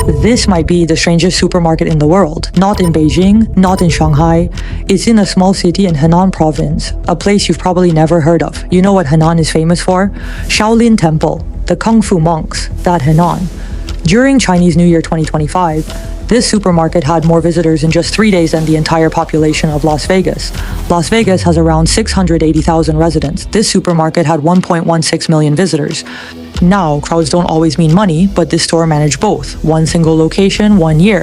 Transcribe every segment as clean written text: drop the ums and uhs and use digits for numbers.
This might be the strangest supermarket in the world. Not in Beijing, not in Shanghai. It's in a small city in Henan province, a place you've probably never heard of. You know what Henan is famous for? Shaolin Temple, the Kung Fu monks, that Henan. During Chinese New Year 2025, this supermarket had more visitors in just 3 days than the entire population of Las Vegas. Las Vegas has around 680,000 residents. This supermarket had 1.16 million visitors. Now, crowds don't always mean money, but this store managed both. One single location, 1 year,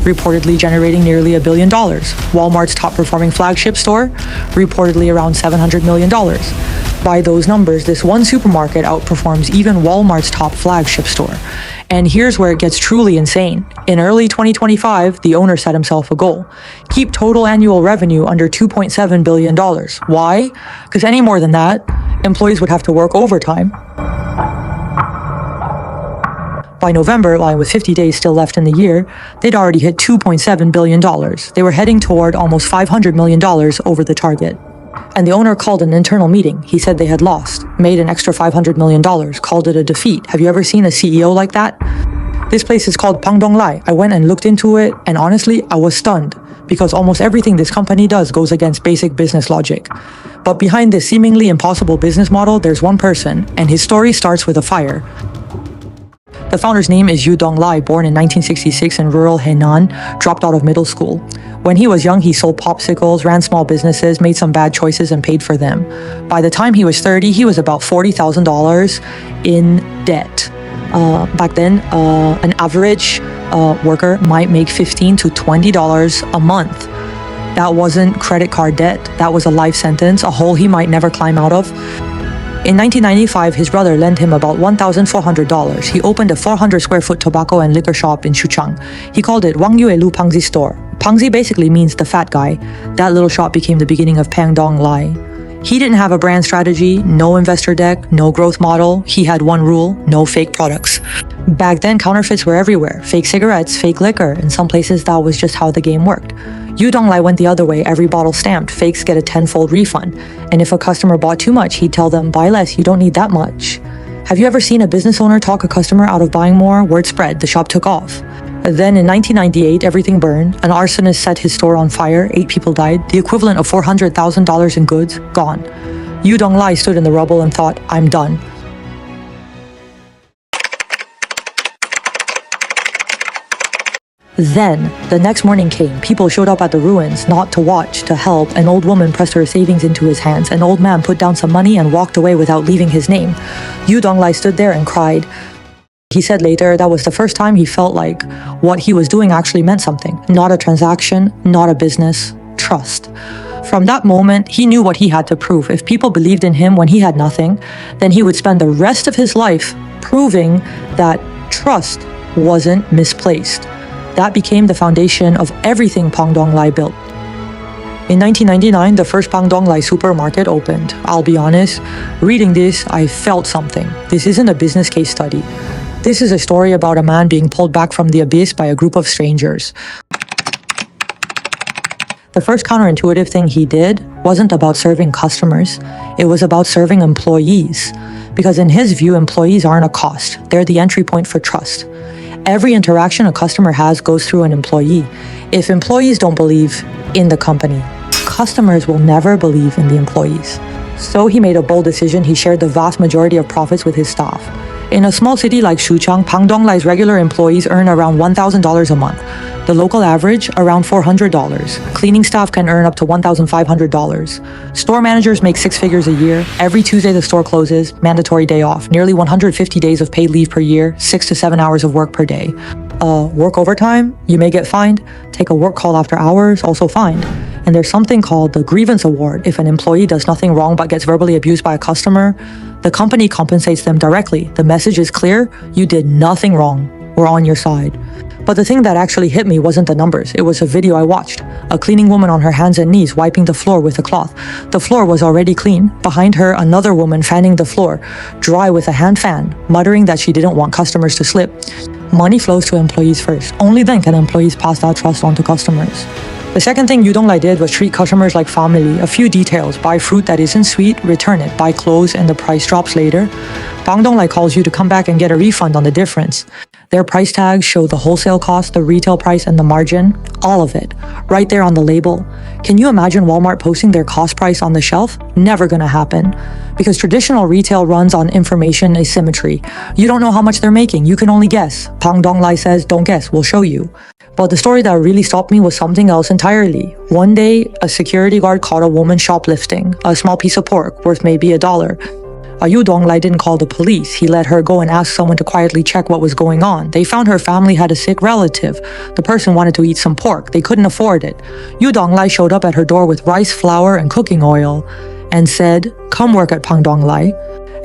reportedly generating nearly $1 billion. Walmart's top-performing flagship store, reportedly around $700 million. By those numbers, this one supermarket outperforms even Walmart's top flagship store. And here's where it gets truly insane. In early 2025, the owner set himself a goal: keep total annual revenue under $2.7 billion. Why? Because any more than that, employees would have to work overtime. By November, with 50 days still left in the year, they'd already hit $2.7 billion. They were heading toward almost $500 million over the target. And the owner called an internal meeting. He said they had lost, made an extra $500 million, called it a defeat. Have you ever seen a CEO like that? This place is called Pang Dong Lai. I went and looked into it, and honestly, I was stunned, because almost everything this company does goes against basic business logic. But behind this seemingly impossible business model, there's one person, and his story starts with a fire. The founder's name is Yu Donglai, born in 1966 in rural Henan, dropped out of middle school. When he was young, he sold popsicles, ran small businesses, made some bad choices, and paid for them. By the time he was 30, he was about $40,000 in debt. Back then, an average worker might make $15 to $20 a month. That wasn't credit card debt. That was a life sentence, a hole he might never climb out of. In 1995, his brother lent him about $1,400. He opened a 400 square foot tobacco and liquor shop in Xuchang. He called it Wang Yue Lu Pangzi Store. Pangzi basically means the fat guy. That little shop became the beginning of Pang Dong Lai. He didn't have a brand strategy, no investor deck, no growth model. He had one rule: no fake products. Back then, counterfeits were everywhere. Fake cigarettes, fake liquor. In some places, that was just how the game worked. Yu Donglai went the other way, every bottle stamped. Fakes get a 10-fold refund. And if a customer bought too much, he'd tell them, buy less, you don't need that much. Have you ever seen a business owner talk a customer out of buying more? Word spread, the shop took off. Then in 1998, everything burned. An arsonist set his store on fire, 8 people died, the equivalent of $400,000 in goods, gone. Yu Donglai stood in the rubble and thought, I'm done. Then, the next morning came. People showed up at the ruins, not to watch, to help. An old woman pressed her savings into his hands. An old man put down some money and walked away without leaving his name. Yu Donglai stood there and cried. He said later that was the first time he felt like what he was doing actually meant something. Not a transaction, not a business, trust. From that moment, he knew what he had to prove. If people believed in him when he had nothing, then he would spend the rest of his life proving that trust wasn't misplaced. That became the foundation of everything Pang Dong Lai built. In 1999, the first Pang Dong Lai supermarket opened. I'll be honest, reading this, I felt something. This isn't a business case study. This is a story about a man being pulled back from the abyss by a group of strangers. The first counterintuitive thing he did wasn't about serving customers. It was about serving employees. Because in his view, employees aren't a cost. They're the entry point for trust. Every interaction a customer has goes through an employee. If employees don't believe in the company, customers will never believe in the employees. So he made a bold decision. He shared the vast majority of profits with his staff. In a small city like Xuchang, Pangdonglai's regular employees earn around $1,000 a month. The local average, around $400. Cleaning staff can earn up to $1,500. Store managers make 6 figures a year. Every Tuesday the store closes, mandatory day off. Nearly 150 days of paid leave per year, 6 to 7 hours of work per day. Work overtime, you may get fined. Take a work call after hours, also fined. And there's something called the grievance award. If an employee does nothing wrong but gets verbally abused by a customer, the company compensates them directly. The message is clear: you did nothing wrong. We're on your side. But the thing that actually hit me wasn't the numbers. It was a video I watched. A cleaning woman on her hands and knees wiping the floor with a cloth. The floor was already clean. Behind her, another woman fanning the floor, dry with a hand fan, muttering that she didn't want customers to slip. Money flows to employees first. Only then can employees pass that trust on to customers. The second thing Yu Donglai did was treat customers like family. A few details: buy fruit that isn't sweet, return it. Buy clothes and the price drops later. Pang Dong Lai calls you to come back and get a refund on the difference. Their price tags show the wholesale cost, the retail price, and the margin. All of it. Right there on the label. Can you imagine Walmart posting their cost price on the shelf? Never gonna happen. Because traditional retail runs on information asymmetry. You don't know how much they're making. You can only guess. Pang Dong Lai says, don't guess, we'll show you. But the story that really stopped me was something else entirely. One day, a security guard caught a woman shoplifting a small piece of pork worth maybe $1. Yu Donglai didn't call the police. He let her go and ask someone to quietly check what was going on. They found her family had a sick relative. The person wanted to eat some pork. They couldn't afford it. Yu Donglai showed up at her door with rice flour and cooking oil and said, "Come work at Pangdonglai."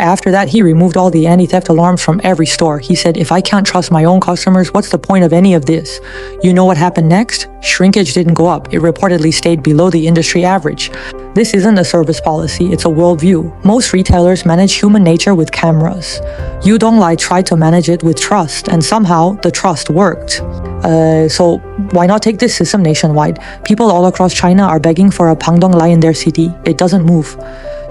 After that, he removed all the anti-theft alarms from every store. He said, if I can't trust my own customers, what's the point of any of this? You know what happened next? Shrinkage didn't go up. It reportedly stayed below the industry average. This isn't a service policy, it's a worldview. Most retailers manage human nature with cameras. Yu Donglai tried to manage it with trust, and somehow the trust worked. So why not take this system nationwide? People all across China are begging for a Pangdonglai in their city. It doesn't move.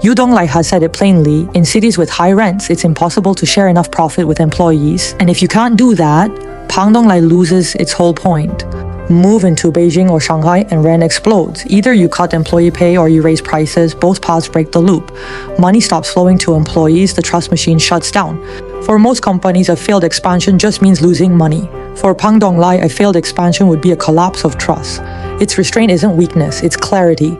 Yu Donglai has said it plainly, in cities with high rents, it's impossible to share enough profit with employees. And if you can't do that, Pangdonglai loses its whole point. Move into Beijing or Shanghai and rent explodes. Either you cut employee pay or you raise prices, both paths break the loop. Money stops flowing to employees, the trust machine shuts down. For most companies, a failed expansion just means losing money. For Pangdonglai, a failed expansion would be a collapse of trust. Its restraint isn't weakness, it's clarity.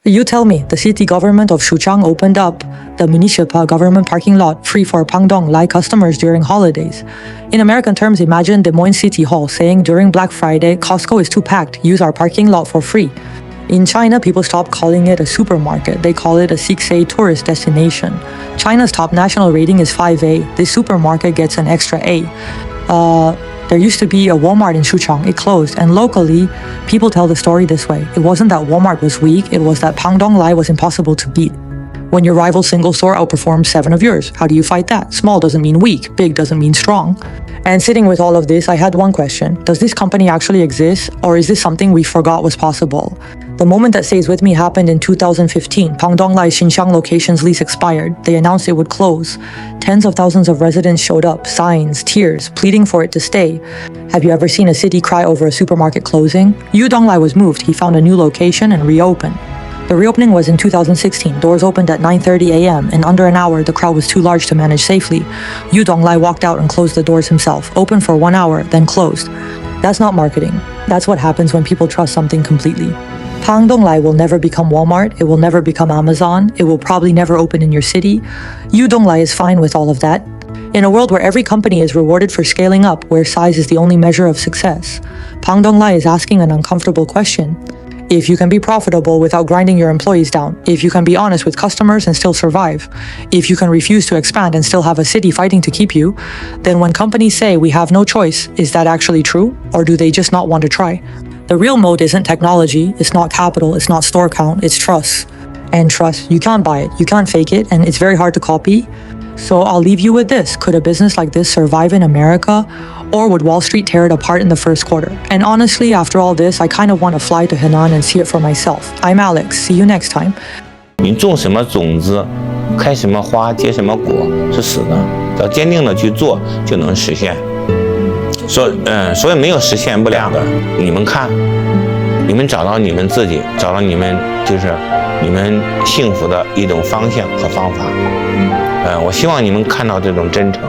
You tell me, the city government of Shuchang opened up the municipal government parking lot free for Pangdonglai customers during holidays. In American terms, imagine Des Moines City Hall saying during Black Friday, Costco is too packed, use our parking lot for free. In China, people stopped calling it a supermarket. They call it a 6A tourist destination. China's top national rating is 5A. This supermarket gets an extra A. There used to be a Walmart in Shuchang. It closed, and locally, people tell the story this way. It wasn't that Walmart was weak, it was that Pangdonglai was impossible to beat. When your rival single store outperforms 7 of yours, how do you fight that? Small doesn't mean weak, big doesn't mean strong. And sitting with all of this, I had one question. Does this company actually exist, or is this something we forgot was possible? The moment that stays with me happened in 2015. Pangdonglai's Xinxiang location's lease expired. They announced it would close. Tens of thousands of residents showed up, signs, tears, pleading for it to stay. Have you ever seen a city cry over a supermarket closing? Yu Donglai was moved. He found a new location and reopened. The reopening was in 2016. Doors opened at 9:30 a.m. In under an hour, the crowd was too large to manage safely. Yu Donglai walked out and closed the doors himself. Opened for 1 hour, then closed. That's not marketing. That's what happens when people trust something completely. Pangdonglai will never become Walmart. It will never become Amazon. It will probably never open in your city. Yu Donglai is fine with all of that. In a world where every company is rewarded for scaling up, where size is the only measure of success, Pangdonglai is asking an uncomfortable question. If you can be profitable without grinding your employees down, if you can be honest with customers and still survive, if you can refuse to expand and still have a city fighting to keep you, then when companies say we have no choice, is that actually true? Or do they just not want to try? The real mode isn't technology, it's not capital, it's not store count, it's trust. And trust, you can't buy it, you can't fake it, and it's very hard to copy. So I'll leave you with this. Could a business like this survive in America? Or would Wall Street tear it apart in the first quarter? And honestly, after all this, I kind of want to fly to Henan and see it for myself. I'm Alex. See you next time. 你种什么种子，开什么花，结什么果，是死的。只要坚定的去做，就能实现。所以没有实现不了的，你们看，你们找到你们自己，找到你们就是你们幸福的一种方向和方法。我希望你们看到这种真诚。